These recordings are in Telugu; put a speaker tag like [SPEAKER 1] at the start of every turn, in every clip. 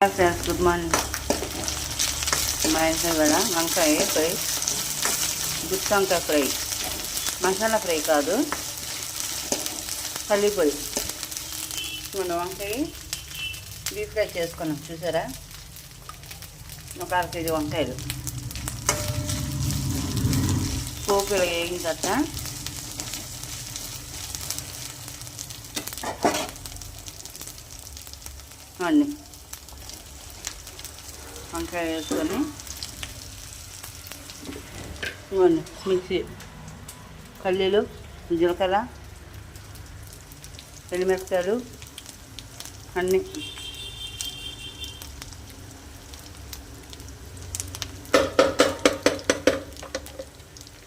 [SPEAKER 1] Friends good morning. మా ఇంట్లో కూడా వంకాయ ఫ్రై, గుత్తి వంకాయ ఫ్రై, మసాలా ఫ్రై కాదు, పల్లి పొడి. మన వంకాయ డీప్ ఫ్రై చేసుకున్నాం చూసారా. ఒక 1/2 కేజీ వంకాయలు పోపు వేగిన తర్వాత అన్నీ వంకాయ వేసుకొని ఇవన్నీ మిక్సీ, పల్లీలు, జీలకర్ర, ఎండుమిరపకాయలు అన్నీ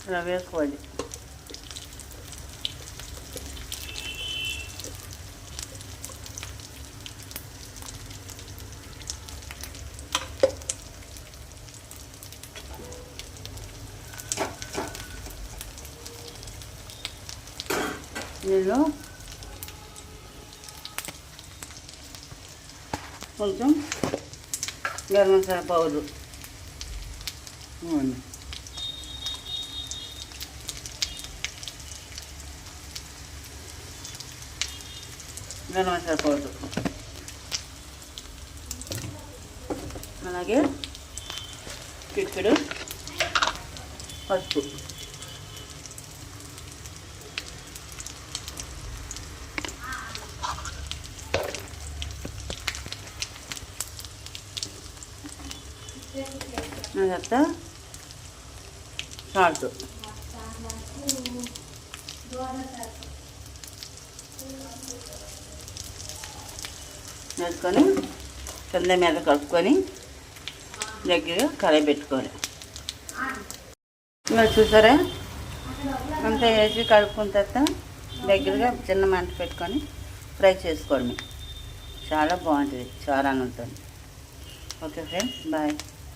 [SPEAKER 1] ఇలా వేసుకోవాలి. దీనిలో కొంచెం గరం మసాలా పౌడర్, గరం మసాలా పౌడర్, అలాగే చిటికెడు పసుపు, తర్వాత సాల్ట్ వేసుకొని కింద మీద కలుపుకొని దగ్గరగా కలయి పెట్టుకోవాలి. ఇంకా చూసారా, అంతా వేసి కలుపుకున్న తర్వాత దగ్గరగా చిన్న మంట పెట్టుకొని ఫ్రై చేసుకోవడమే. చాలా బాగుంటుంది, చాలా ఉంటుంది. Okay friends, bye.